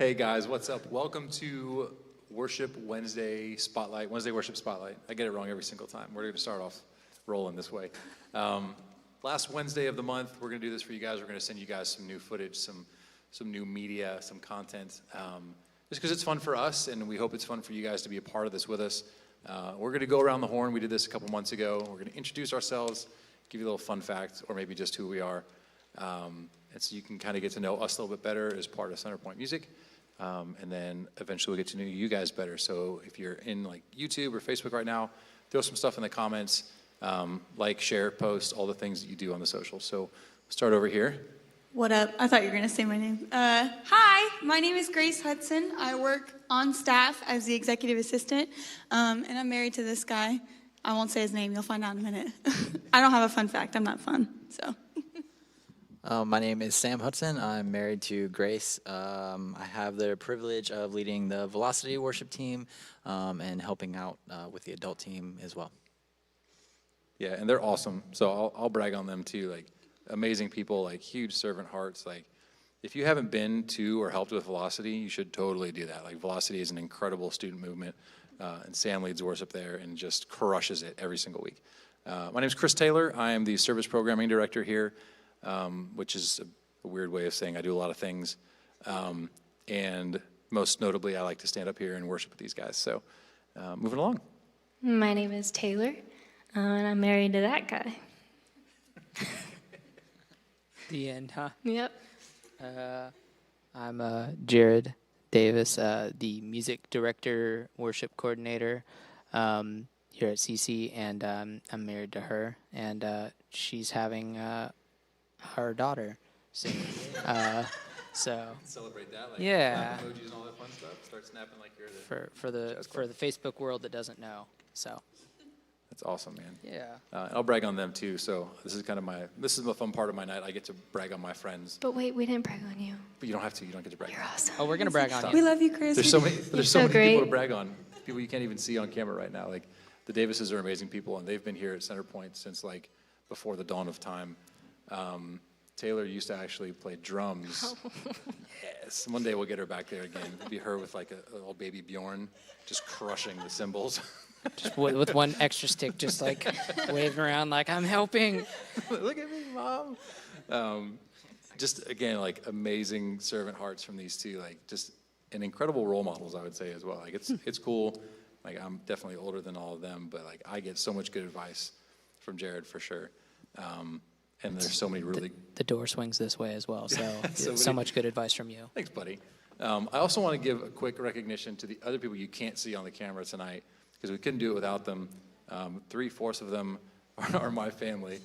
Hey guys, what's up? Welcome to Worship Wednesday Spotlight, Wednesday Worship Spotlight. I get it wrong every single time. We're going to start off rolling this way. Last Wednesday of the month, we're going to do this for you guys. We're going to send you guys some new footage, some new media, some content, just because it's fun for us, and we hope it's fun for you guys to be a part of this with us. We're going to go around the horn. We did this a couple months ago. We're going to introduce ourselves, give you a little fun fact, or maybe just who we are. And so you can kind of get to know us a little bit better as part of Centerpoint Music. And then eventually we'll get to know you guys better. So if you're in like YouTube or Facebook right now, throw some stuff in the comments, like, share, post, all the things that you do on the socials. So start over here. What up? I thought you were going to say my name. Hi, my name is Grace Hudson. I work on staff as the executive assistant, and I'm married to this guy. I won't say his name. You'll find out in a minute. I don't have a fun fact. I'm not fun, so. My name is Sam Hudson. I'm married to Grace. I have the privilege of leading the Velocity worship team and helping out with the adult team as well. Yeah, and they're awesome. So I'll brag on them too. Like, amazing people, like huge servant hearts. Like, if you haven't been to or helped with Velocity, you should totally do that. Like, Velocity is an incredible student movement, and Sam leads worship there and just crushes it every single week. My name is Chris Taylor. I am the service programming director here. Which is a weird way of saying I do a lot of things. And most notably, I like to stand up here and worship with these guys. So moving along. My name is Taylor, and I'm married to that guy. The end, huh? Yep. I'm Jared Davis, the music director, worship coordinator here at CC, and I'm married to her, and she's having her daughter soon. So Celebrate that. Like, yeah, emojis and all that fun stuff. Start snapping like you're the. for the Facebook world that doesn't know. So That's awesome, man. yeah. I'll brag on them too. So this is the fun part of my night. I get to brag on my friends. But wait, we didn't brag on you. But you don't have to. You don't get to brag. You're on me. awesome. Oh, we're gonna brag on We you. love you, Chris. There's so many so people great. to brag on. People you can't even see on camera right now. Like, the Davises are amazing people, and they've been here at Centerpoint since like before the dawn of time. Taylor used to actually play drums. Yes, one day we'll get her back there again. It'll be her with like a little baby Bjorn, just crushing the cymbals. Just with one extra stick, just like waving around like I'm helping. Look at me, Mom. Just again, like amazing servant hearts from these two, like just and incredible role models, I would say as well. Like it's cool. Like, I'm definitely older than all of them, but like I get so much good advice from Jared for sure. And there's so many really. The door swings this way as well, so So much good advice from you. Thanks, buddy. I also want to give a quick recognition to the other people you can't see on the camera tonight, because we couldn't do it without them. 3/4 of them are my family.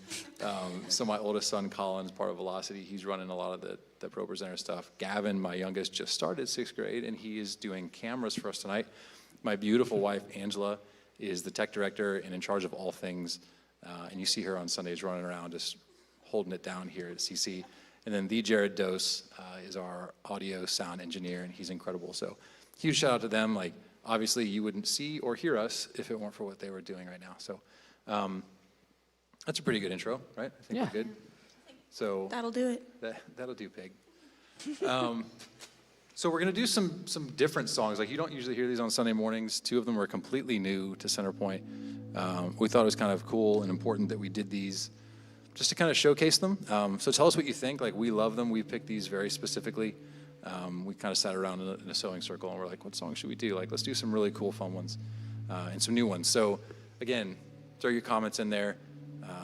So my oldest son, Colin's part of Velocity. He's running a lot of the Pro Presenter stuff. Gavin, my youngest, just started 6th grade, and he is doing cameras for us tonight. My beautiful wife, Angela, is the tech director and in charge of all things. And you see her on Sundays running around just holding it down here at CC. And then the Jared Dose is our audio sound engineer, and he's incredible. So huge shout out to them. Like, obviously you wouldn't see or hear us if it weren't for what they were doing right now. So that's a pretty good intro, right? I think Yeah. we're good. So That'll do it. that'll do, pig. So we're going to do some different songs. Like, you don't usually hear these on Sunday mornings. 2 of them are completely new to Centerpoint. We thought it was kind of cool and important that we did these just to kind of showcase them. So tell us what you think. Like, we love them. We picked these very specifically. We kind of sat around in a sewing circle, and we're like, what song should we do? Like, let's do some really cool, fun ones and some new ones. So, again, throw your comments in there.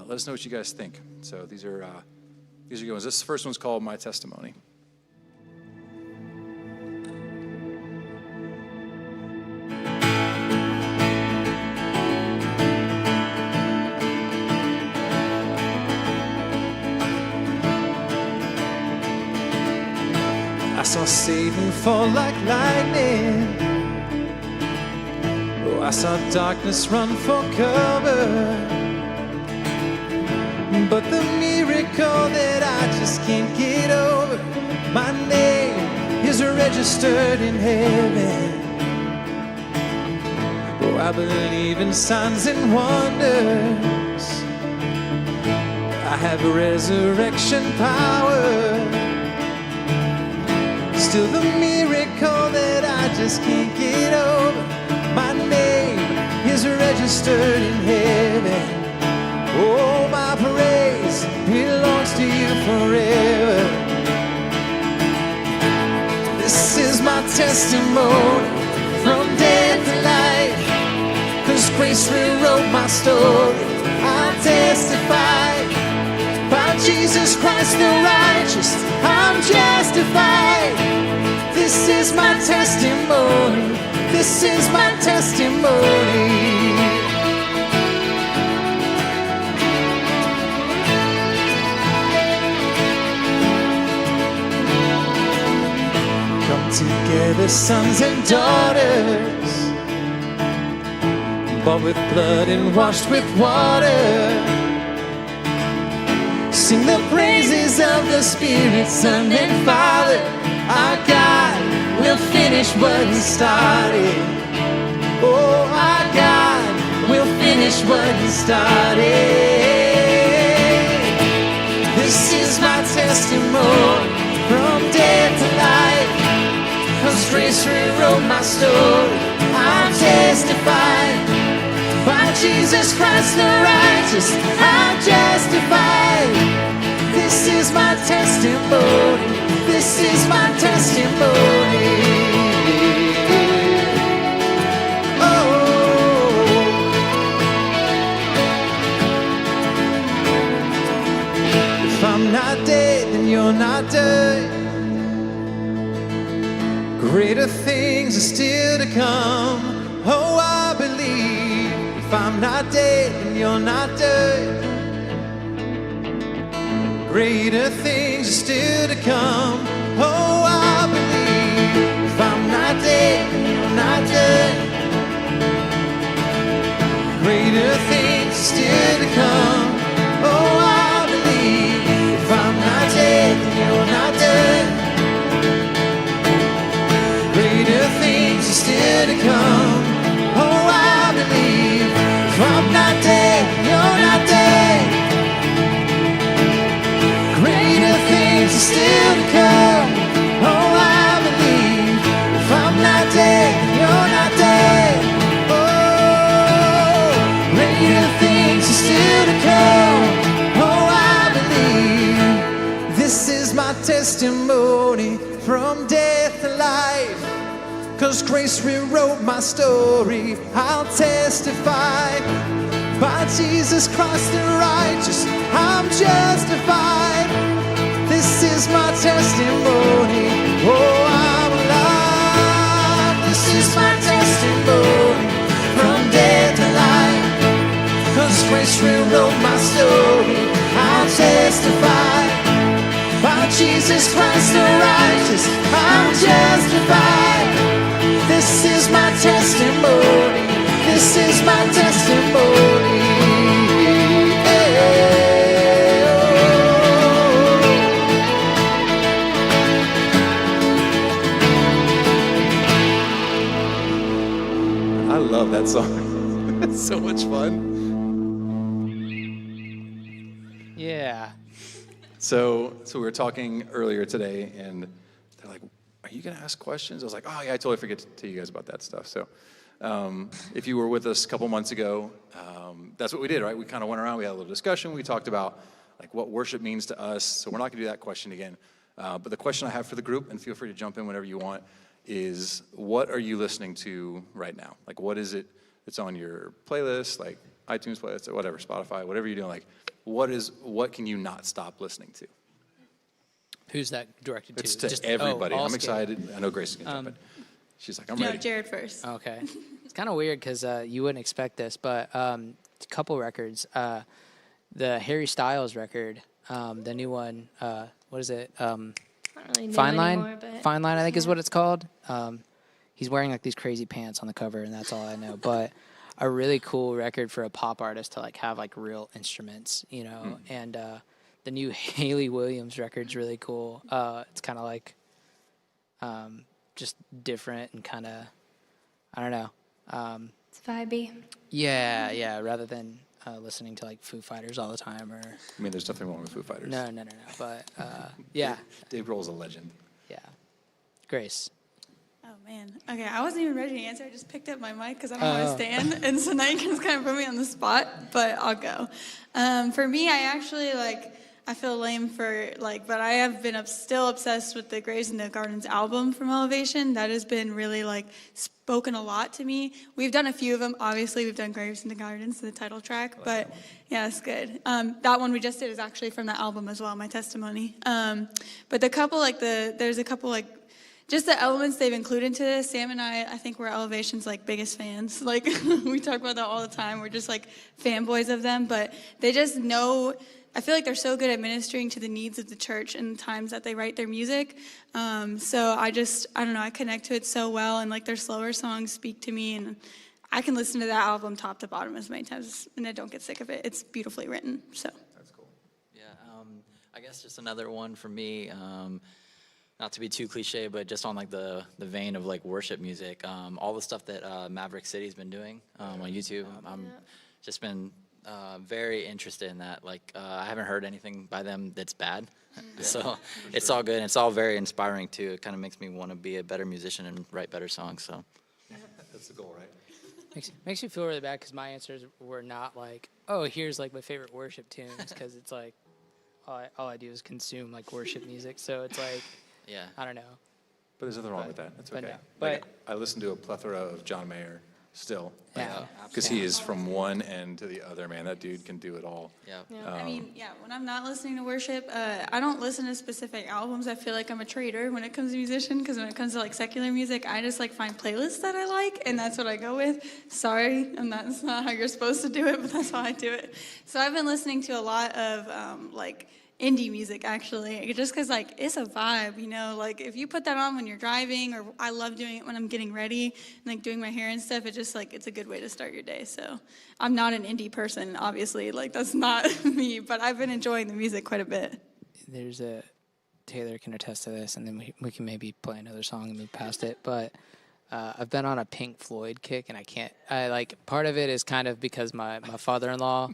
Let us know what you guys think. So these are good ones. This first one's called My Testimony. I saw Satan fall like lightning. Oh, I saw darkness run for cover. But the miracle that I just can't get over, my name is registered in heaven. Oh, I believe in signs and wonders. I have resurrection power. Still the miracle that I just can't get over. My name is registered in heaven. Oh, my praise belongs to you forever. This is my testimony from death to life. 'Cause grace rewrote my story. I testify by Jesus Christ the righteous, I'm justified. This is my testimony. This is my testimony. Come together, sons and daughters, bought with blood and washed with water. Sing the praises of the Spirit, Son and Father. Our God will finish what He started. Oh, our God will finish what He started. This is my testimony from death to life. 'Cause grace rewrote my story. I'm testifying by Jesus Christ the righteous, I'm justified. This is my testimony. This is my testimony. Oh, if I'm not dead, then you're not dead. Greater things are still to come. Oh, I believe. If I'm not dead, then you're not dead. Greater things are still to come. Oh, I believe. If I'm not dead, then you're not dead. Greater things are still to come. Oh, I believe. If I'm not dead, then you're not dead. Greater things are still to come. Oh, I believe. If I'm not dead, you're not dead. Greater things are still to come. Oh, I believe. If I'm not dead, you're not dead. Oh, greater things are still to come. Oh, I believe. This is my testimony from death to life. 'Cause grace rewrote my story. I'll testify by Jesus Christ the righteous, I'm justified. This is my testimony. Oh, I'm alive. This is my testimony from death to life. 'Cause grace rewrote my story. I'll testify by Jesus Christ the righteous, I'm justified. This is my testimony. This is my testimony. Hey, I love that song. It's so much fun. Yeah. So we were talking earlier today, and they're like, "Are you gonna ask questions?" I was like, "Oh yeah, I totally forget to tell you guys about that stuff." So, if you were with us a couple months ago, that's what we did, right? We kind of went around, we had a little discussion, we talked about like what worship means to us. So we're not gonna do that question again. But the question I have for the group, and feel free to jump in whenever you want, is what are you listening to right now? Like, what is it that's on your playlist, like iTunes playlist or whatever, Spotify, whatever you're doing? Like, what can you not stop listening to? Who's that directed to? It's to Just- everybody. all I'm scale. excited. I know Grace is going to jump in. She's like, I'm No, ready. Jared first. Okay. It's kind of weird because you wouldn't expect this, but a couple records. The Harry Styles record, the new one, what is it? Not really new Fine Line? anymore, but Fine Line, I think is yeah. what it's called. He's wearing like these crazy pants on the cover, and that's all I know. But a really cool record for a pop artist to like have like real instruments, you know. And the new Hayley Williams record's really cool. It's kind of like just different and kind of, I don't know. It's vibey. Yeah, rather than listening to like Foo Fighters all the time or I mean, there's nothing wrong with Foo Fighters. no. But yeah, Dave Grohl's a legend. yeah. Grace. Oh man. Okay, I wasn't even ready to answer. I just picked up my mic because I don't know where to stand, and so now you can just kind of put me on the spot. But I'll go. For me, I actually I feel lame but I have been still obsessed with the Graves in the Gardens album from Elevation. That has been really spoken a lot to me. We've done a few of them. Obviously, we've done Graves in the Gardens, the title track, but yeah, it's good. That one we just did is actually from that album as well, My Testimony. But the couple, there's a couple, just the elements they've included into this. Sam and I think we're Elevation's biggest fans. We talk about that all the time. We're just fanboys of them, but they just know. I feel like they're so good at ministering to the needs of the church in the times that they write their music. So I don't know, I connect to it so well, and their slower songs speak to me, and I can listen to that album top to bottom as many times, and I don't get sick of it. It's beautifully written, so. That's cool. Yeah, I guess just another one for me. Not to be too cliche, but just on the vein of worship music, all the stuff that Maverick City's been doing on YouTube. I'm just been very interested in that. I haven't heard anything by them that's bad, so it's all good. And it's all very inspiring too. It kind of makes me want to be a better musician and write better songs. So That's the goal, right? Makes you feel really bad because my answers were not oh, here's my favorite worship tunes, because it's all I do is consume worship music. So it's yeah, I don't know. But there's nothing wrong with that. That's but okay. no. But- I listen to a plethora of John Mayer still. Yeah. Because he is from one end to the other, man. That dude can do it all. yeah. I mean, when I'm not listening to worship, I don't listen to specific albums. I feel like I'm a traitor when it comes to musician, because when it comes to secular music, I just find playlists that I like, and that's what I go with. Sorry, that's not how you're supposed to do it, but that's how I do it. So I've been listening to a lot of indie music, actually, just because it's a vibe, if you put that on when you're driving, or I love doing it when I'm getting ready and doing my hair and stuff, it just it's a good way to start your day. So I'm not an indie person, obviously, that's not me, but I've been enjoying the music quite a bit. There's Taylor can attest to this, and then we can maybe play another song and move past it, but I've been on a Pink Floyd kick, and part of it is kind of because my father-in-law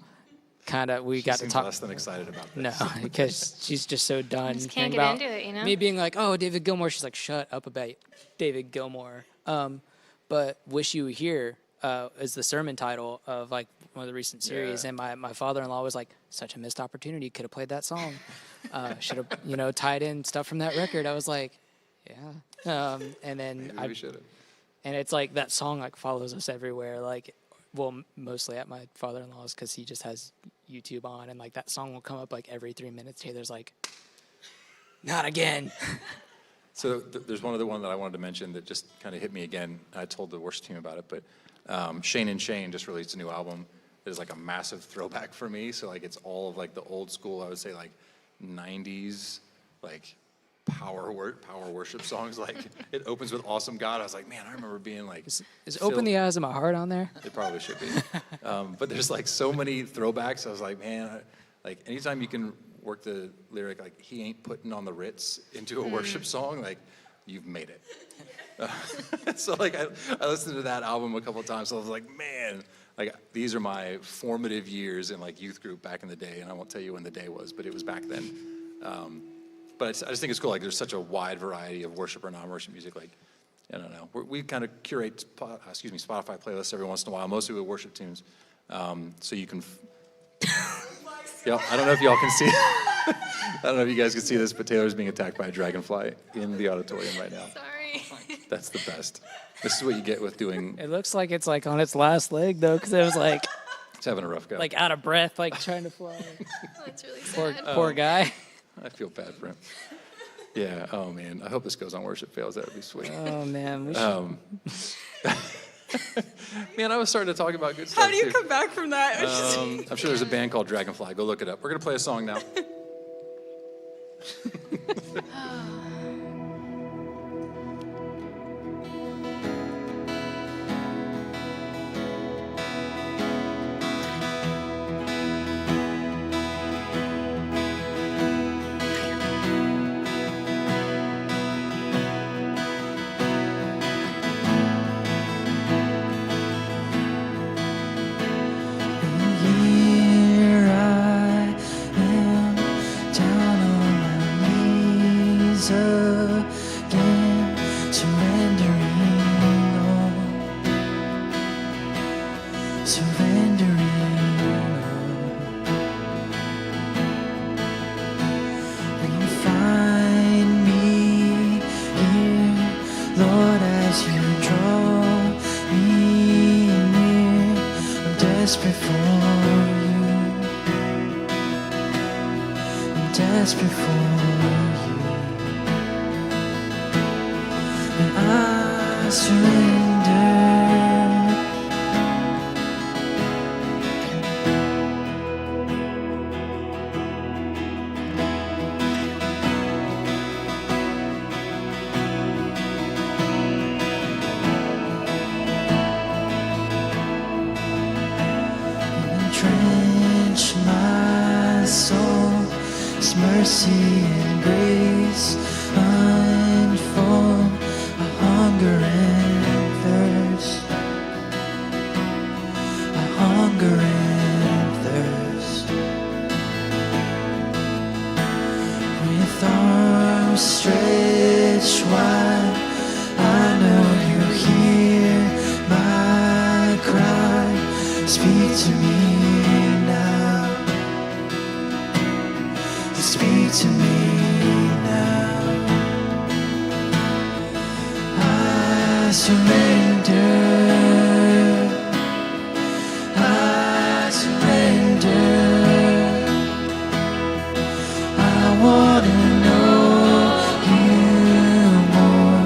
we got to Seems talk. less than excited about this. No, because she's just so done. Just can't hearing get about into it, Me being oh, David Gilmour. She's shut up about David Gilmour. But Wish You Were Here is the sermon title of one of the recent series, and my father-in-law was such a missed opportunity. Could have played that song. Should have tied in stuff from that record. I was yeah. And then Maybe we should have. and it's that song follows us everywhere. Mostly at my father-in-law's, because he just has YouTube on, and that song will come up every 3 minutes. Taylor's not again. So there's one other one that I wanted to mention that just kind of hit me again. I told the worship team about it, but Shane and Shane just released a new album that is a massive throwback for me. So it's all of the old school, I would say 90s power worship songs. It opens with Awesome God. I was man, I remember being Is filled- Open the Eyes of My Heart on there? It probably should be. But there's so many throwbacks. I was man, anytime you can work the lyric he ain't putting on the Ritz into a worship song, you've made it. So I listened to that album a couple of times. So I was man, these are my formative years in youth group back in the day. And I won't tell you when the day was, but it was back then. But I just think it's cool. There's such a wide variety of worship or non-worship music. I don't know. We kind of curate, Spotify playlists every once in a while, mostly with worship tunes. So you can. I don't know if y'all can see. I don't know if you guys can see this, but Taylor's being attacked by a dragonfly in the auditorium right now. Sorry. That's the best. This is what you get with doing. It looks like it's on its last leg though, because it was It's having a rough go. out of breath, trying to fly. That's really Poor, sad. poor guy. I feel bad for him. Yeah. Oh man. I hope this goes on Worship Fails. That would be sweet. Oh man, we should. Man, I was starting to talk about good stuff How do you too. come back from that? I'm sure there's a band called Dragonfly. Go look it up. We're gonna play a song now. Here I am, down on my knees again. dance before you. And I surrender. Entrench my soul, His mercy and grace unfold a hunger and thirst, a hunger and thirst. With arms stretched wide, I know you hear my cry. Speak to me now. Speak to me now. I surrender. I surrender. I want to know you more.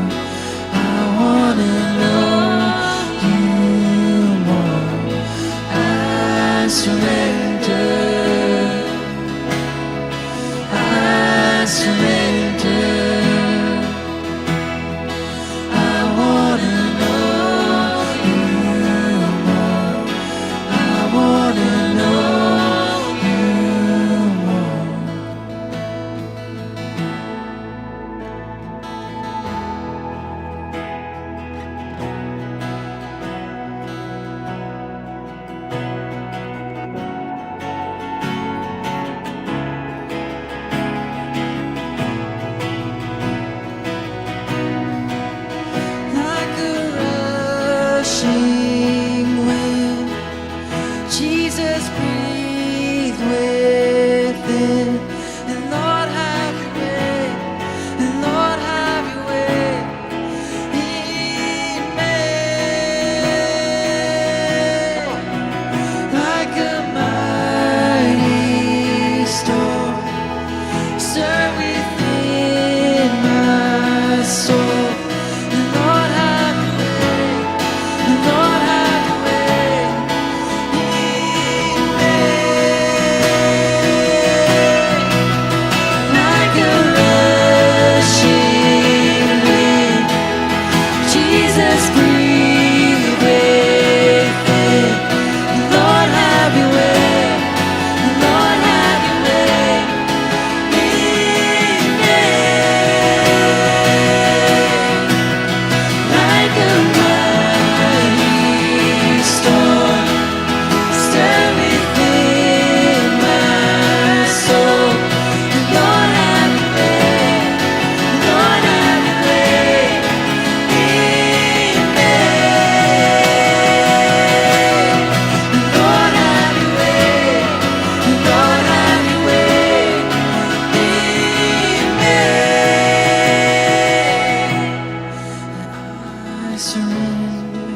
I want to know you more. I surrender. I surrender. I want to know you more. I want to know you more. Like a rushing wind, Jesus breathe within. And Lord, have your way. And Lord, have your way in me. Like a mighty storm, stir within my soul. And Lord, have your way. And Lord, have your way in me. Like a rushing wind, Jesus breathe within. And Lord, have your way. And Lord, have your way in me. Like a mighty storm, stir within my soul. And Lord, have your way. And Lord, have your way in me. And Lord, have your way. And Lord, have your way in me. I surrender.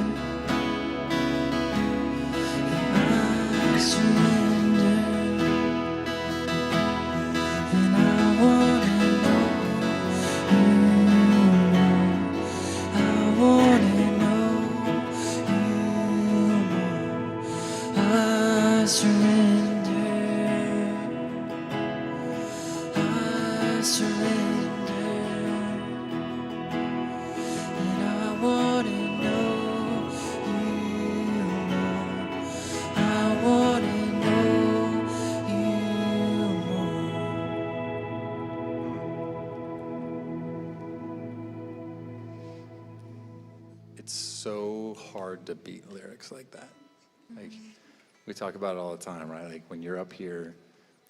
I surrender. And I want to know you more. I want to know you more. I surrender. I surrender. And I want to know you more. I want to know you more. It's so hard to beat lyrics like that. Like, we talk about it all the time, right? Like, when you're up here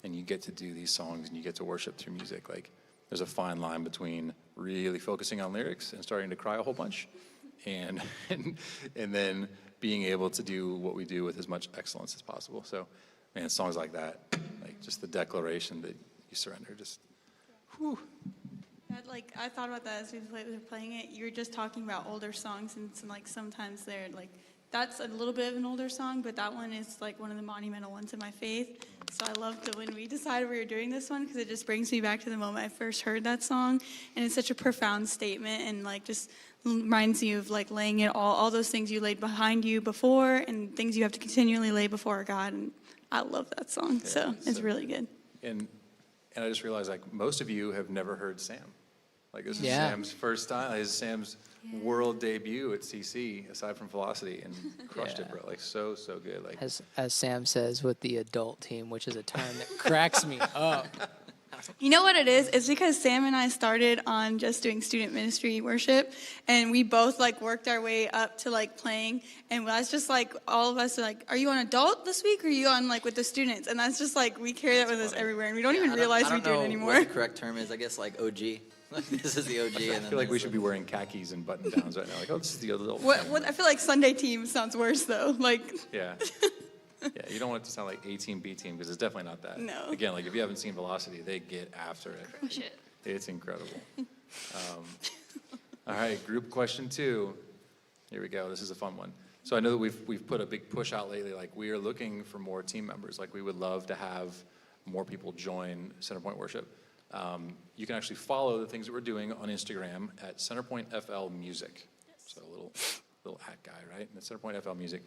and you get to do these songs and you get to worship through music, like, there's a fine line between really focusing on lyrics and starting to cry a whole bunch, and and then being able to do what we do with as much excellence as possible. So, man, songs like that, like just the declaration that you surrender, just, whew. Like, I thought about that as we were playing it. You were just talking about older songs, and like sometimes they're like, that's a little bit of an older song, but that one is like one of the monumental ones in my faith. So I loved when we decided we were doing this one because it just brings me back to the moment I first heard that song, and it's such a profound statement and like just reminds you of like laying it all those things you laid behind you before and things you have to continually lay before God. And I love that song, so it's really good. And I just realized, like, most of you have never heard Sam. Like, this is Yeah. Sam's first time. This is Sam's world debut at CC, aside from Velocity, and crushed it, Yeah. bro. Like, so good. Like, As Sam says, with the adult team, which is a term that cracks me up. You know what it is? It's because Sam and I started on just doing student ministry worship, and we both like worked our way up to like playing. And that's just like all of us are like, "Are you on adult this week, or are you on like with the students?" And that's just like we carry that with us everywhere, and we don't even realize we do it anymore. What the correct term is, I guess, like OG. Like, this is the OG. And I then feel like we there's should be wearing khakis and button downs right now. Like, oh, this is the adult. What I feel like Sunday team sounds worse though. Like Yeah. Yeah, you don't want it to sound like A team, B team, because it's definitely not that. No. Again, like, if you haven't seen Velocity, they get after it. Crush it. It's incredible. All right, group question 2. Here we go. This is a fun one. So I know that we've put a big push out lately. Like, we are looking for more team members. Like, we would love to have more people join Centerpoint Worship. You can actually follow the things that we're doing on Instagram at Centerpoint FL Music. So a little hat guy, right? And it's Centerpoint FL Music.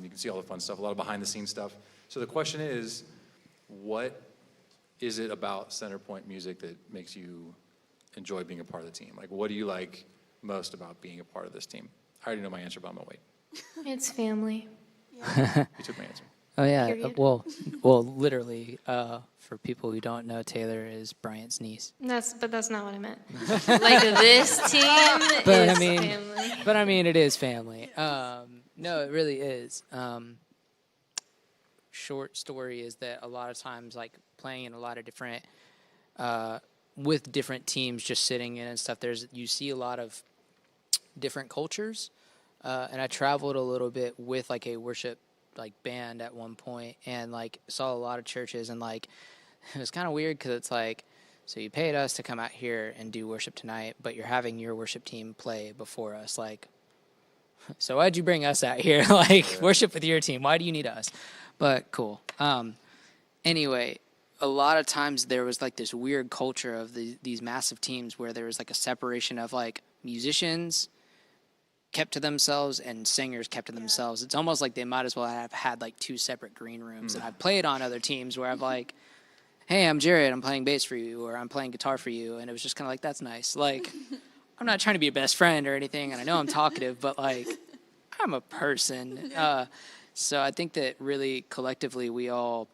You can see all the fun stuff, a lot of behind-the-scenes stuff. So the question is, what is it about Centerpoint Music that makes you enjoy being a part of the team? Like, what do you like most about being a part of this team? I already know my answer, but I'm gonna wait. It's family. You took my answer. Oh yeah. Period. Well, literally, for people who don't know, Taylor is Bryant's niece. But that's not what I meant. Like this team But is I mean, family. but I mean, it is family. No, it really is. Short story is that a lot of times, like playing in a lot of different, with different teams, just sitting in and stuff. You see a lot of different cultures, and I traveled a little bit with like a worship like band at one point, and like saw a lot of churches, and like it was kind of weird because it's like, so you paid us to come out here and do worship tonight, but you're having your worship team play before us, like. So why'd you bring us out here? Like, worship with your team. Why do you need us? But cool. Anyway, a lot of times there was like this weird culture of these massive teams where there was like a separation of like musicians kept to themselves and singers kept to themselves. It's almost like they might as well have had like 2 separate green rooms. And I've played on other teams where I've like, hey, I'm Jared, I'm playing bass for you, or I'm playing guitar for you. And it was just kind of like, that's nice. Like, I'm not trying to be a best friend or anything, and I know I'm talkative, but like, I'm a person. So I think that really collectively we all,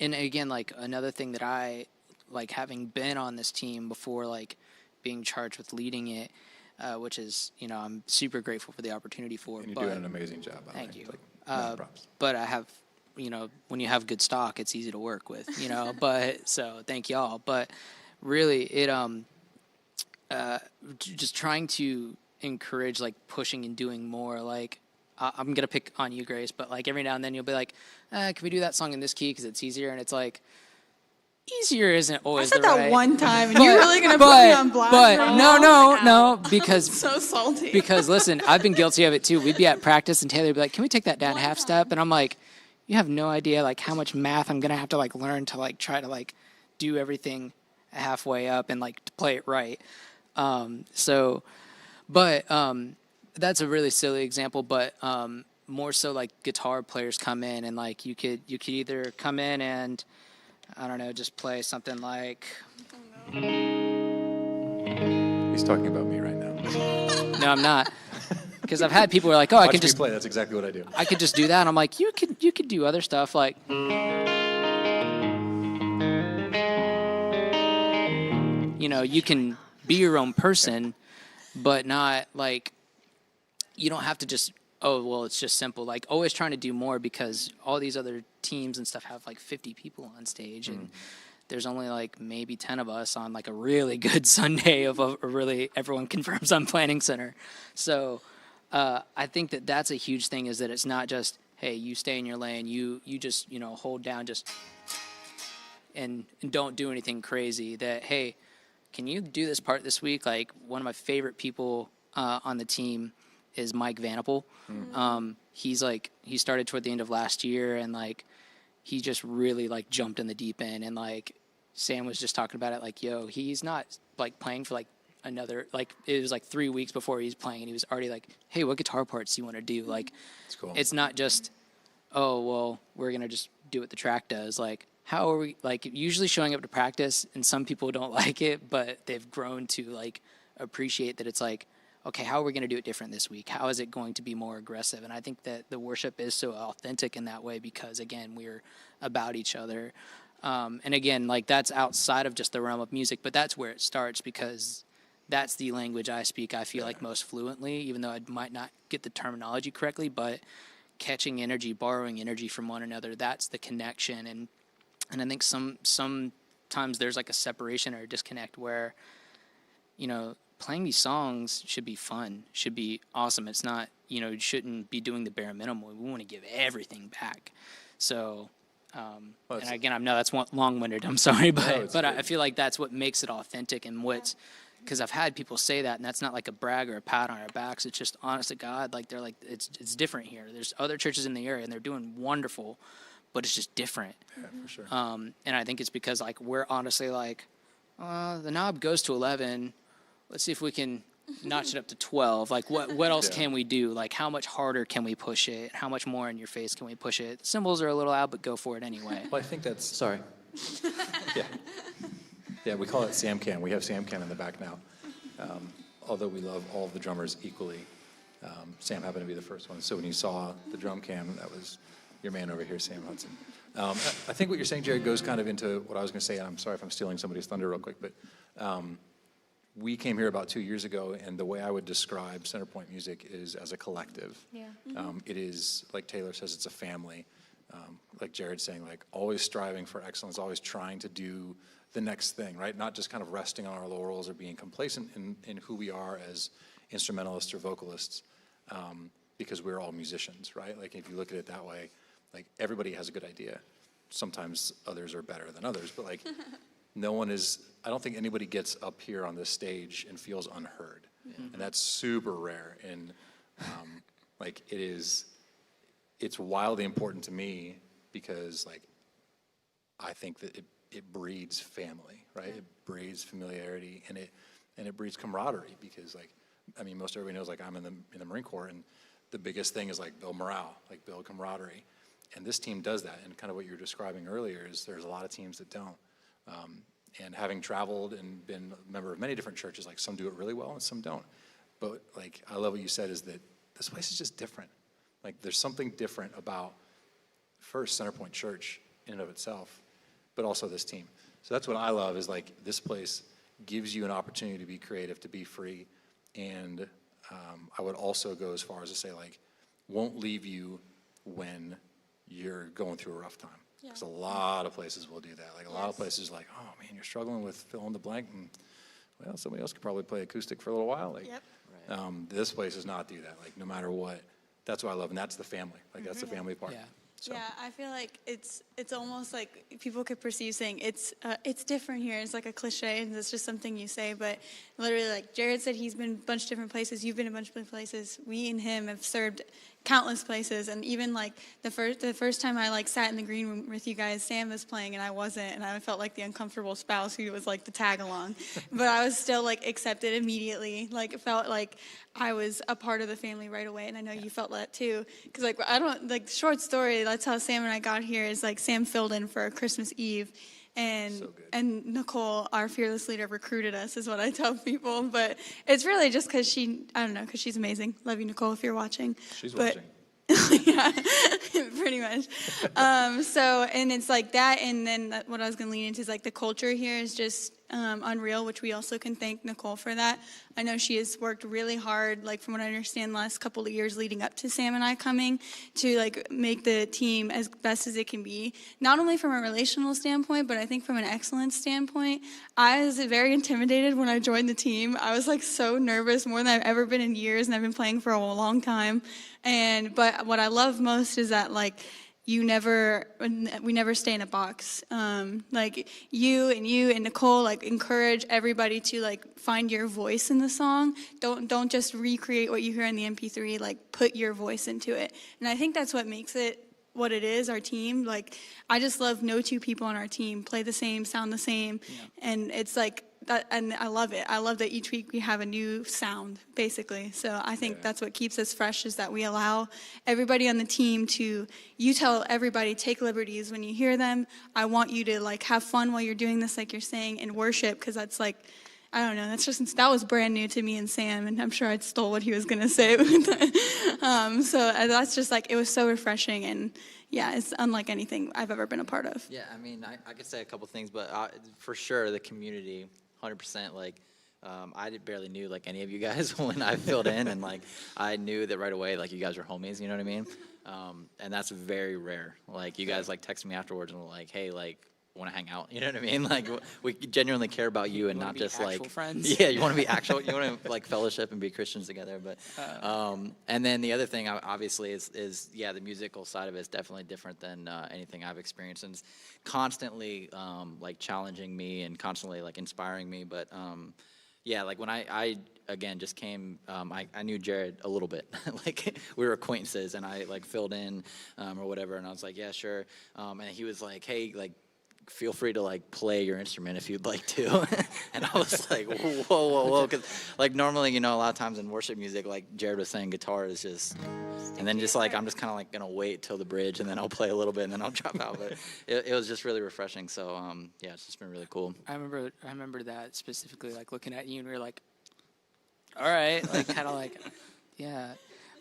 and again, like another thing that I, like having been on this team before, like being charged with leading it, which is, I'm super grateful for the opportunity for. And you're doing an amazing job. By the Thank way. you. Like, mad props. But I have, when you have good stock, it's easy to work with, but so thank y'all. But really it, just trying to encourage like pushing and doing more. Like I'm gonna pick on you, Grace, but like every now and then you'll be like, can we do that song in this key because it's easier? And it's like, easier isn't I always said the that right. one time, and you're really gonna put me on blast. But right now? no, because So salty. because listen, I've been guilty of it too. We'd be at practice and Taylor would be like, can we take that down half step? And I'm like, you have no idea like how much math I'm gonna have to like learn to like try to like do everything halfway up and like to play it right. That's a really silly example, but more so like guitar players come in and like you could either come in and I don't know, just play something like. He's talking about me right now. No, I'm not. Because I've had people who are like, oh, I Watch can me just play. That's exactly what I do. I could just do that. And I'm like, you could do other stuff like. You can be your own person, but not like, you don't have to just, oh, well, it's just simple. Like always trying to do more because all these other teams and stuff have like 50 people on stage and there's only like maybe 10 of us on like a really good Sunday of a really, everyone confirms on Planning Center. So I think that that's a huge thing is that it's not just, hey, you stay in your lane, you just, hold down just and don't do anything crazy that, hey, can you do this part this week? Like one of my favorite people on the team is Mike Vanapole. He started toward the end of last year and like he just really like jumped in the deep end. And like Sam was just talking about it, like, yo, he's not like playing for like another, like it was like 3 weeks before he's playing and he was already like, hey, what guitar parts do you want to do? Like, It's cool. it's not just, oh, well, we're going to just do what the track does. Like, how are we, like, usually showing up to practice, and some people don't like it, but they've grown to, like, appreciate that it's like, okay, how are we going to do it different this week? How is it going to be more aggressive? And I think that the worship is so authentic in that way because, again, we're about each other. And again, like, that's outside of just the realm of music, but that's where it starts because that's the language I speak, I feel like, most fluently, even though I might not get the terminology correctly, but catching energy, borrowing energy from one another, that's the connection. And I think sometimes there's like a separation or a disconnect where, you know, playing these songs should be fun, should be awesome. It's not, you know, you shouldn't be doing the bare minimum. We want to give everything back. So, and again, I know that's long-winded, I'm sorry, but I feel like that's what makes it authentic and what's, because I've had people say that, and that's not like a brag or a pat on our backs. It's just honest to God, like they're like, it's different here. There's other churches in the area, and they're doing wonderful, but it's just different. Yeah, for sure. And I think it's because like we're honestly like, the knob goes to 11. Let's see if we can notch it up to 12. Like what else can we do? Like how much harder can we push it? How much more in your face can we push it? The cymbals are a little out, but go for it anyway. Well, I think that's, Sorry. yeah. Yeah, we call it Sam Can. We have Sam Can in the back now. Although we love all of the drummers equally, Sam happened to be the first one. So when you saw the drum cam, that was your man over here, Sam Hudson. I think what you're saying, Jared, goes kind of into what I was going to say, and I'm sorry if I'm stealing somebody's thunder real quick, but we came here about 2 years ago, and the way I would describe Centerpoint Music is as a collective. Yeah. It is, like Taylor says, it's a family. Like Jared's saying, like always striving for excellence, always trying to do the next thing, right? Not just kind of resting on our laurels or being complacent in who we are as instrumentalists or vocalists, because we're all musicians, right? Like if you look at it that way, like everybody has a good idea. Sometimes others are better than others, but like no one is, I don't think anybody gets up here on this stage and feels unheard. And that's super rare. And like it's wildly important to me because like I think that it breeds family, right? It breeds familiarity and it breeds camaraderie because like, I mean, most everybody knows like I'm in the Marine Corps and the biggest thing is like build morale, like build camaraderie. And this team does that. And kind of what you were describing earlier is there's a lot of teams that don't. And having traveled and been a member of many different churches, like some do it really well and some don't. But like, I love what you said is that this place is just different. Like there's something different about first Centerpoint Church in and of itself, but also this team. So that's what I love is like this place gives you an opportunity to be creative, to be free. And I would also go as far as to say like, won't leave you when you're going through a rough time. Because a lot of places will do that. Like a lot of places like, oh man, you're struggling with fill in the blank and well, somebody else could probably play acoustic for a little while. Like, this place does not do that. Like no matter what, that's what I love. And that's the family. Like that's the family part. Yeah. So. Yeah, I feel like it's almost like people could perceive saying it's different here. It's like a cliche, and it's just something you say. But literally, like Jared said, he's been a bunch of different places. You've been a bunch of different places. We and him have served countless places, and even like the first time I like sat in the green room with you guys, Sam was playing and I wasn't, and I felt like the uncomfortable spouse who was like the tag along, but I was still like accepted immediately. Like it felt like I was a part of the family right away, and I know you felt that too. Because like I don't like short story. That's how Sam and I got here. Is like Sam filled in for Christmas Eve. And Nicole, our fearless leader, recruited us, is what I tell people. But it's really just because because she's amazing. Love you, Nicole, if you're watching. She's watching. Yeah, pretty much. And it's like that. And then what I was going to lean into is like the culture here is just unreal, which we also can thank Nicole for that. I know she has worked really hard, like from what I understand, the last couple of years leading up to Sam and I coming to like make the team as best as it can be. Not only from a relational standpoint, but I think from an excellence standpoint. I was very intimidated when I joined the team. I was like so nervous, more than I've ever been in years, and I've been playing for a long time. But what I love most is that like we never stay in a box. Like you and Nicole like encourage everybody to like find your voice in the song. Don't just recreate what you hear in the MP3. Like put your voice into it. And I think that's what makes it what it is, our team. Like, I just love no two people on our team play the same, sound the same, and it's like that, and I love it. I love that each week we have a new sound, basically. So I think that's what keeps us fresh, is that we allow everybody on the team to, you tell everybody, take liberties when you hear them. I want you to like have fun while you're doing this, like you're saying, and worship, because that's like, I don't know, that was brand new to me and Sam, and I'm sure I stole what he was going to say. So that's just like, it was so refreshing, and yeah, it's unlike anything I've ever been a part of. Yeah, I mean, I could say a couple things, but for sure, the community, 100%, like, I barely knew, like, any of you guys when I filled in, and, like, I knew that right away, like, you guys were homies, you know what I mean? And that's very rare. Like, you guys, like, text me afterwards and were like, hey, like, want to hang out, you know what I mean? Like, we genuinely care about you, and not just like friends. Yeah, you want to be actual, you want to like fellowship and be Christians together. But and then the other thing obviously is yeah, the musical side of it is definitely different than anything I've experienced, and it's constantly like challenging me and constantly like inspiring me. But yeah, like when I again just came, I knew Jared a little bit. Like, we were acquaintances, and I like filled in or whatever, and I was like, yeah, sure. And he was like, hey, like, feel free to like play your instrument if you'd like to. And I was like, whoa, because like normally, you know, a lot of times in worship music, like Jared was saying, guitar is just, and then just like I'm just kind of like gonna wait till the bridge, and then I'll play a little bit, and then I'll drop out. But it was just really refreshing. So yeah, it's just been really cool. I remember that specifically, like looking at you, and we were like, all right, like kind of like, yeah.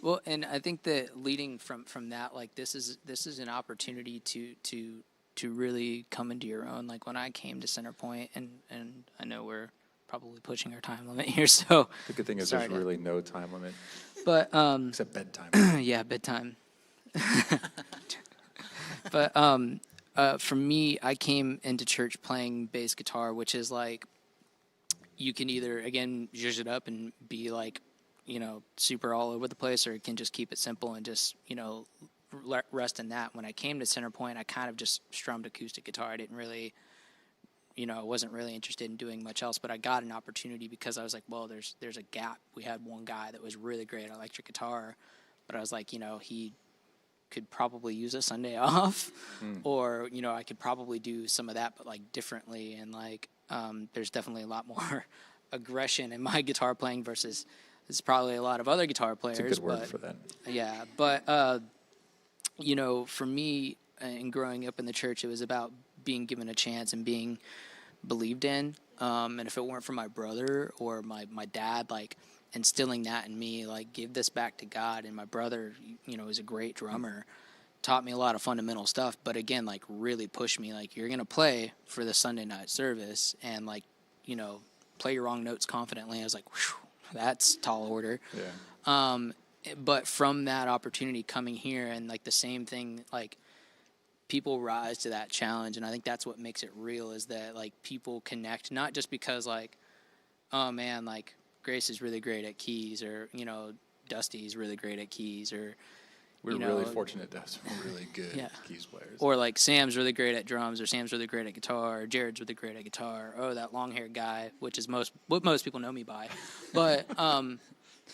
Well, and I think that leading from that, like this is an opportunity to really come into your own. Like when I came to Centerpoint, and I know we're probably pushing our time limit here, so The good thing is sorry there's really no time limit, but except bedtime. yeah, bedtime. But for me, I came into church playing bass guitar, which is like, you can either, again, zhuzh it up and be like, you know, super all over the place, or it can just keep it simple and just, you know, rest in that. When I came to Centerpoint, I kind of just strummed acoustic guitar. I didn't really, you know, I wasn't really interested in doing much else, but I got an opportunity because I was like, well, there's a gap. We had one guy that was really great at electric guitar, but I was like, you know, he could probably use a Sunday off, or, you know, I could probably do some of that, but like differently. And like, there's definitely a lot more aggression in my guitar playing versus there's probably a lot of other guitar players. It's a good word but, for that. Yeah. But, you know, for me, and growing up in the church, it was about being given a chance and being believed in. And if it weren't for my brother or my dad, like instilling that in me, like give this back to God. And my brother, you know, is a great drummer, taught me a lot of fundamental stuff. But again, like really pushed me, like, you're going to play for the Sunday night service and like, you know, play your wrong notes confidently. I was like, whew, that's tall order. Yeah. But from that opportunity coming here, and like the same thing, like people rise to that challenge. And I think that's what makes it real, is that like people connect, not just because like, oh man, like Grace is really great at keys, or, you know, Dusty's really great at keys, or, We're you really know, fortunate to have some really good Yeah. keys players. or like Sam's really great at drums, or Sam's really great at guitar, or Jared's really great at guitar. Oh, that long-haired guy, which is what most people know me by. But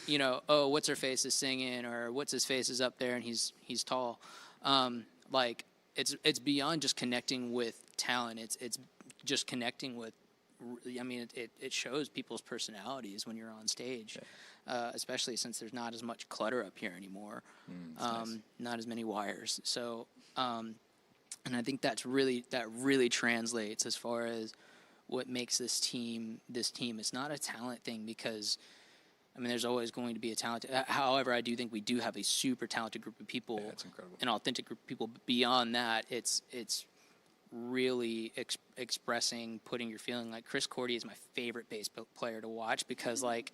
you know, oh, what's her face is singing, or what's his face is up there and he's tall. Like it's beyond just connecting with talent. It's just connecting with. I mean, it shows people's personalities when you're on stage, especially since there's not as much clutter up here anymore, nice. not as many wires. So, and I think that really translates as far as what makes this team. It's not a talent thing, because, I mean, there's always going to be a talent. However, I do think we do have a super talented group of people, Yeah, it's incredible. an authentic group of people. But beyond that, it's really expressing, putting your feeling. Like Chris Cordy is my favorite bass player to watch, because like,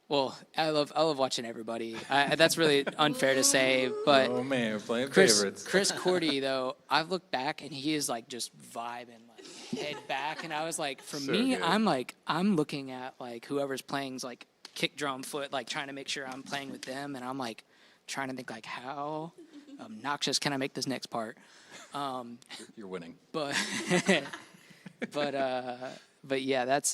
well, I love watching everybody. That's really unfair to say, but Oh man, we're playing Chris favorites. Cordy though, I've looked back and he is like just vibing, like head back, and I was like, for So me, good. I'm looking at like whoever's playing's like kick drum foot, like trying to make sure I'm playing with them, and I'm like trying to think like, how obnoxious can I make this next part? You're winning. But but yeah, that's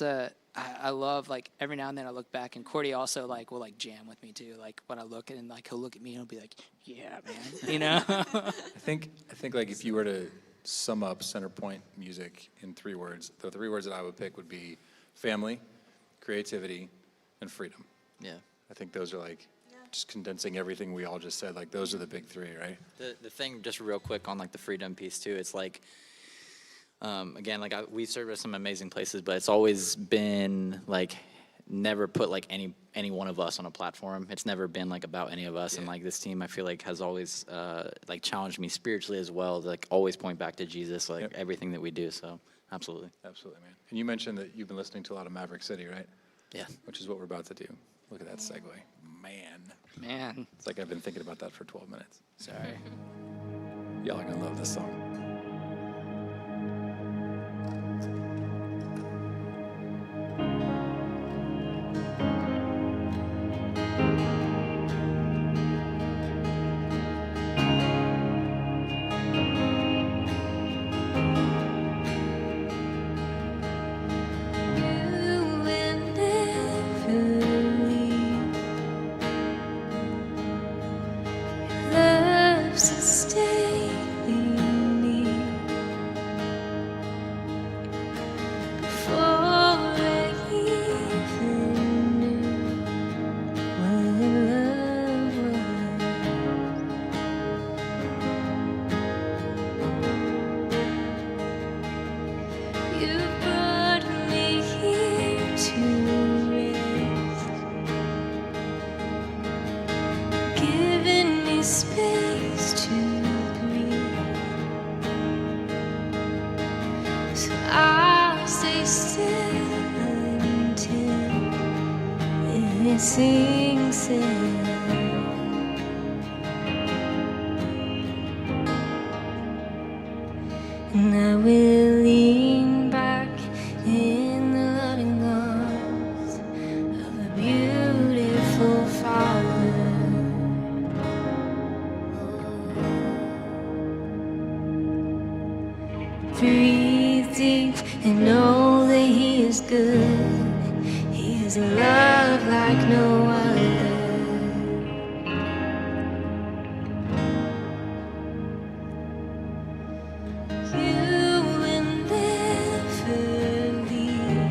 I love, like, every now and then I look back, and Cordy also, like, will, like, jam with me too. Like, when I look and, like, he'll look at me and he'll be like, yeah, man, you know? I think like if you were to sum up Centerpoint music in 3 words, the 3 words that I would pick would be family, creativity, and freedom. Yeah. I think those are like just condensing everything we all just said. Like those are the big 3, right? The thing, just real quick on like the freedom piece too, it's like, again, like we served at some amazing places, but it's always been like never put like any one of us on a platform. It's never been like about any of us. And like this team, I feel like has always like challenged me spiritually as well, to like always point back to Jesus, like everything that we do. So absolutely. Absolutely, man. And you mentioned that you've been listening to a lot of Maverick City, right? Yeah. Which is what we're about to do. Look at that segue. Man, It's like I've been thinking about that for 12 minutes. sorry. Y'all are gonna love this song. Space to breathe, so I'll stay still until it sinks in. And I will lean back in the loving arms of a beautiful Father. Breathe deep and know that He is good. He is a love like no other. You will never leave.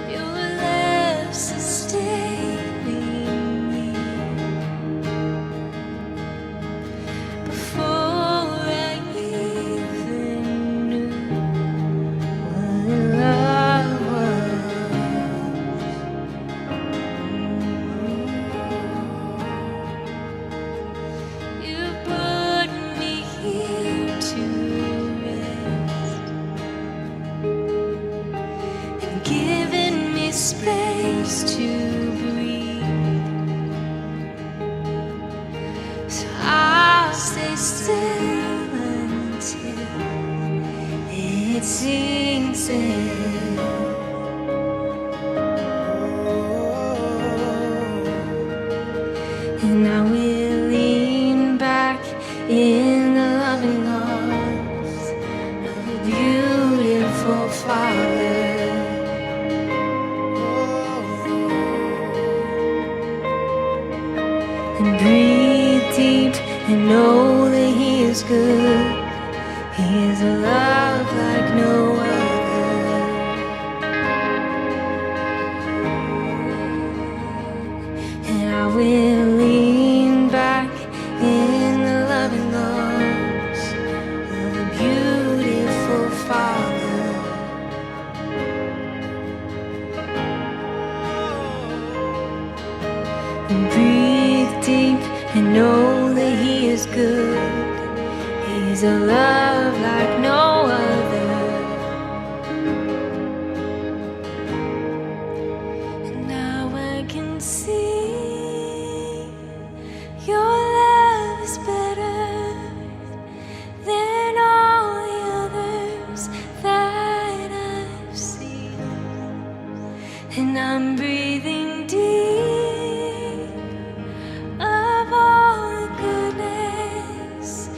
Your love sustaining me. Before I even knew what love was. You brought me here to rest and given me space to breathe. So I'll stay still until it sinks in. And I will lean back in the loving arms of a beautiful Father. And breathe deep and know that He is good. He is a love like no other. And I will lean back in the loving arms of a beautiful Father. And breathe deep and know that He is good. He's a love like no other. And now I can see your love is better than all the others that I've seen. And I'm breathing deep of all the goodness,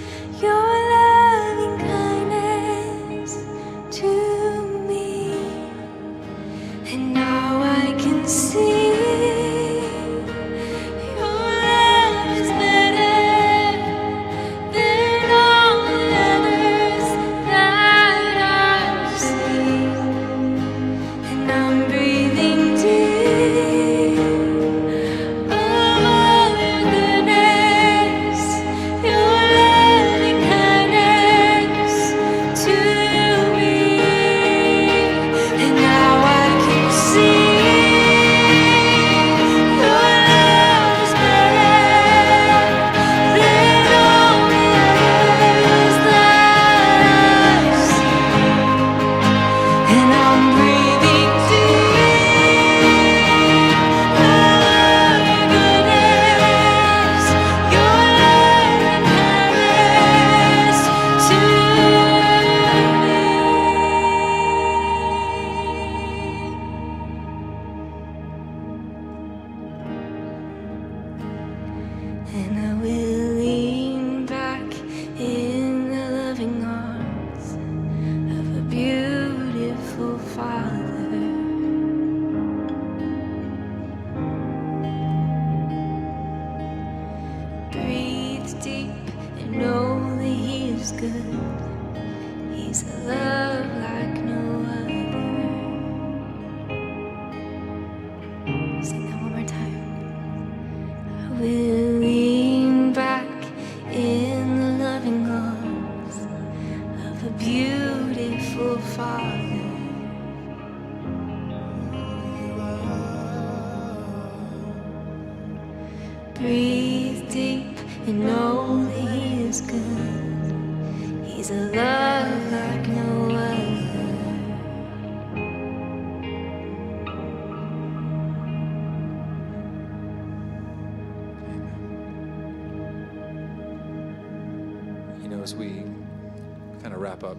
your loving kindness to me. And now I can see your love is better than all the others that I've seen. And I'm breathing deep of all your goodness, your loving kindness to me. And now I can see your love is better than all the others that I've seen. And I'm breathing deep of your goodness, your loving kindness to me. And I will lean back in the loving arms of a beautiful Father. Breathe deep and know that He is good. He's a love like no other. Sing that one more time. I will lean back in the loving arms of a beautiful Father. Breathe deep and know that He is good. He's a love like no other. You know, as we kind of wrap up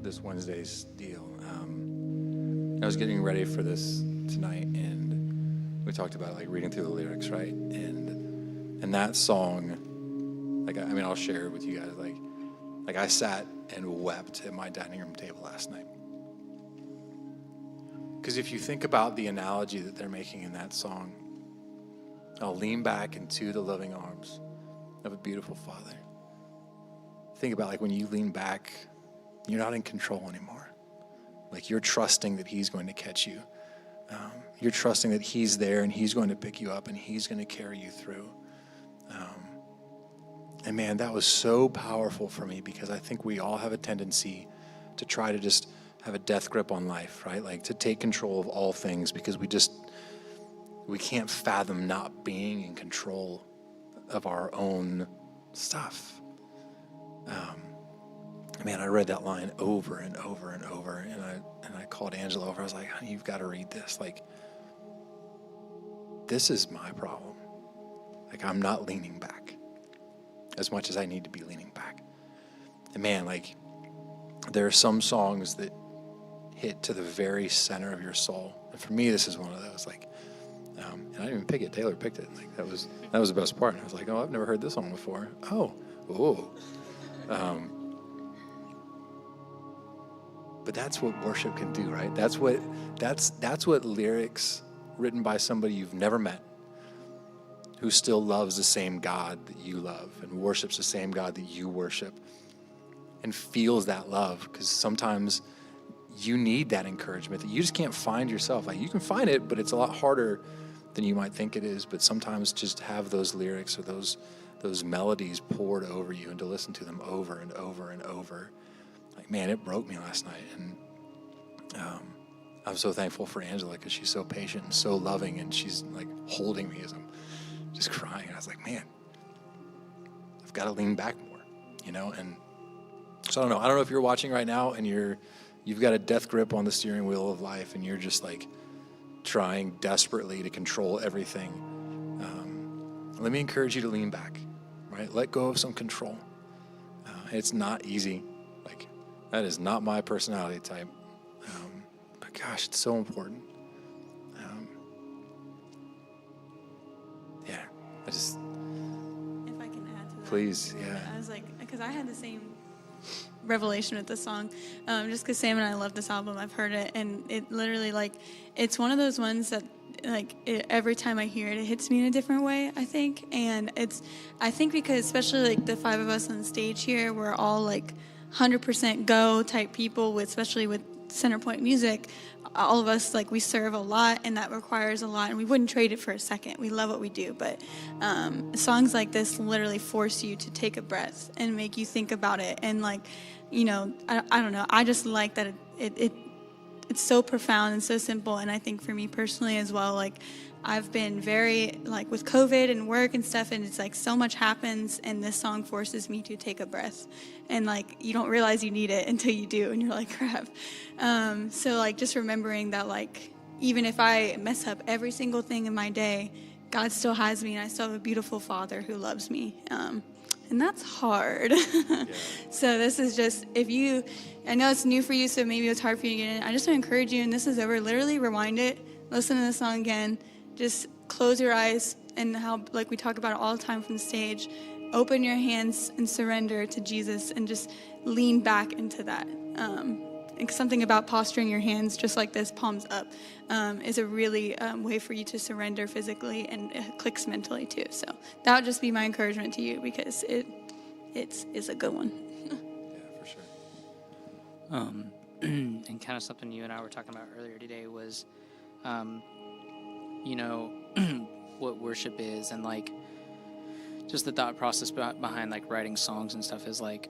this Wednesday's deal, I was getting ready for this tonight, and we talked about like reading through the lyrics, right? And that song, like, I mean, I'll share it with you guys. Like I sat and wept at my dining room table last night. Because if you think about the analogy that they're making in that song, I'll lean back into the loving arms of a beautiful Father. Think about like when you lean back, you're not in control anymore. Like you're trusting that He's going to catch you. You're trusting that He's there and He's going to pick you up and He's going to carry you through. And man, that was so powerful for me because I think we all have a tendency to try to just have a death grip on life, right? Like to take control of all things because we can't fathom not being in control of our own stuff. Man, I read that line over and over and over, and I called Angela over. I was like, honey, you've got to read this. Like, this is my problem. Like, I'm not leaning back as much as I need to be leaning back. And man, like, there are some songs that hit to the very center of your soul. And for me, this is one of those. Like, and I didn't even pick it. Taylor picked it. Like, that was the best part. And I was like, oh, I've never heard this song before. But that's what worship can do, right? That's what lyrics written by somebody you've never met, who still loves the same God that you love and worships the same God that you worship and feels that love. Because sometimes you need that encouragement that you just can't find yourself. Like you can find it, but it's a lot harder than you might think it is. But sometimes just to have those lyrics or those melodies poured over you and to listen to them over and over and over. Like, man, it broke me last night. And I'm so thankful for Angela because she's so patient and so loving, and she's like holding me as I'm just crying. And I was like, man, I've got to lean back more, you know? And so I don't know if you're watching right now and you've got a death grip on the steering wheel of life and you're just like trying desperately to control everything. Let me encourage you to lean back, right? Let go of some control. It's not easy. Like, that is not my personality type. But gosh, it's so important. Yeah, I just, If I can add to that. please, yeah. I was like, because I had the same revelation with the song, just because Sam and I love this album. I've heard it, and it literally, like, it's one of those ones that, like, every time I hear it, it hits me in a different way, I think. And I think because especially, like, the 5 of us on stage here, we're all, like, 100% go type people, especially with Centerpoint Music. All of us, like, we serve a lot, and that requires a lot, and we wouldn't trade it for a second. We love what we do, but songs like this literally force you to take a breath and make you think about it. And, like, you know, I don't know. I just like that it's so profound and so simple. And I think for me personally as well, like, I've been very, like, with COVID and work and stuff, and it's like so much happens, and this song forces me to take a breath. And, like, you don't realize you need it until you do, and you're like, crap. So, like, just remembering that, like, even if I mess up every single thing in my day, God still has me, and I still have a beautiful Father who loves me. And that's hard. So this is just, I know it's new for you, so maybe it's hard for you to get in. I just want to encourage you, and this is over, literally rewind it, listen to the song again, just close your eyes, and how, like we talk about it all the time from the stage, open your hands and surrender to Jesus, and just lean back into that. And something about posturing your hands just like this, palms up, is a really way for you to surrender physically, and it clicks mentally too. So that would just be my encouragement to you, because it is a good one. Yeah, for sure. And kind of something you and I were talking about earlier today was, you know, what worship is, and, like, just the thought process behind, like, writing songs and stuff is, like,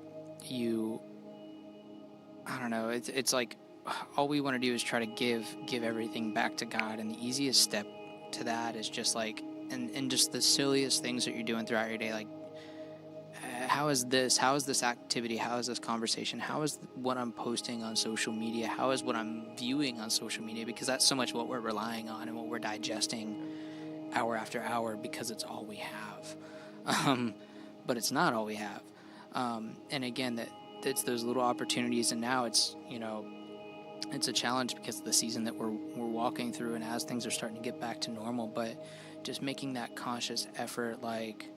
I don't know, it's like all we want to do is try to give everything back to God, and the easiest step to that is just, like, and just the silliest things that you're doing throughout your day, like, how is this activity, how is this conversation, how is what I'm posting on social media, how is what I'm viewing on social media, because that's so much what we're relying on and what we're digesting hour after hour, because it's all we have. But it's not all we have. And again, it's those little opportunities, and now it's, you know, it's a challenge because of the season that we're walking through, and as things are starting to get back to normal, but just making that conscious effort, like,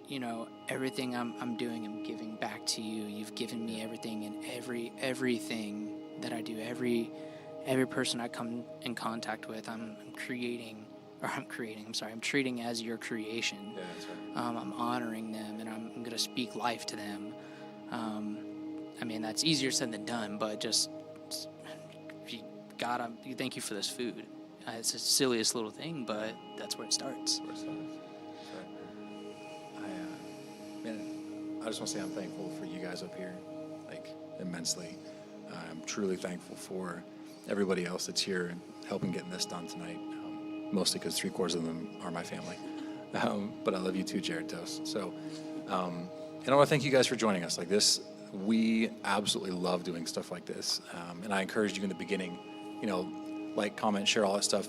you know, everything I'm doing, I'm giving back to you. You've given me everything, and everything that I do, every person I come in contact with, I'm treating as your creation. Yeah, that's right. I'm honoring them, and I'm going to speak life to them. I mean, that's easier said than done, but just God, thank you for this food. It's the silliest little thing, but that's where it starts. That's right. I just want to say I'm thankful for you guys up here, like, immensely. I'm truly thankful for everybody else that's here and helping getting this done tonight, mostly because 3/4 of them are my family. But I love you too, Jared Dose. So, and I want to thank you guys for joining us. Like this, we absolutely love doing stuff like this. And I encouraged you in the beginning, you know, like, comment, share, all that stuff.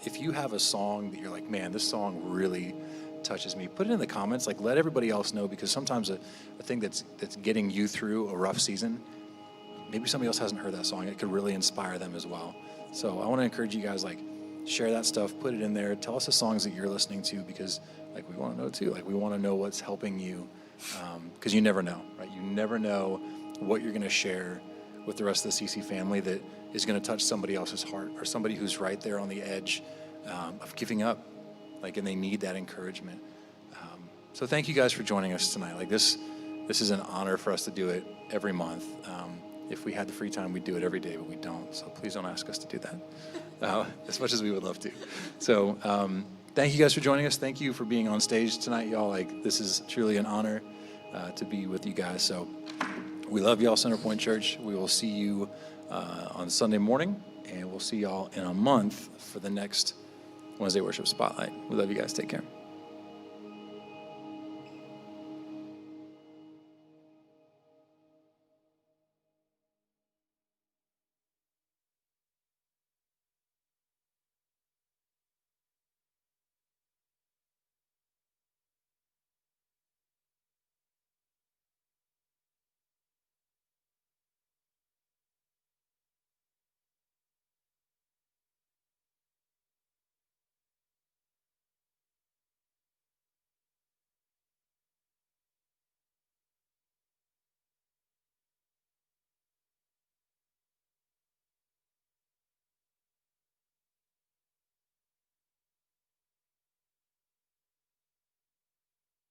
If you have a song that you're like, man, this song really touches me, put it in the comments. Like, let everybody else know, because sometimes a thing that's getting you through a rough season, maybe somebody else hasn't heard that song. It could really inspire them as well. So I want to encourage you guys, like, share that stuff, put it in there. Tell us the songs that you're listening to, because, like, we want to know too. Like, we want to know what's helping you, because you never know, right? You never know what you're going to share with the rest of the CC family that is going to touch somebody else's heart, or somebody who's right there on the edge of giving up, like, and they need that encouragement. So thank you guys for joining us tonight. Like, this is an honor for us to do it every month. If we had the free time, we'd do it every day, but we don't. So please don't ask us to do that, as much as we would love to. So thank you guys for joining us. Thank you for being on stage tonight, y'all. Like, this is truly an honor to be with you guys. So we love y'all, Centerpoint Church. We will see you on Sunday morning, and we'll see y'all in a month for the next Wednesday Worship Spotlight. We love you guys. Take care.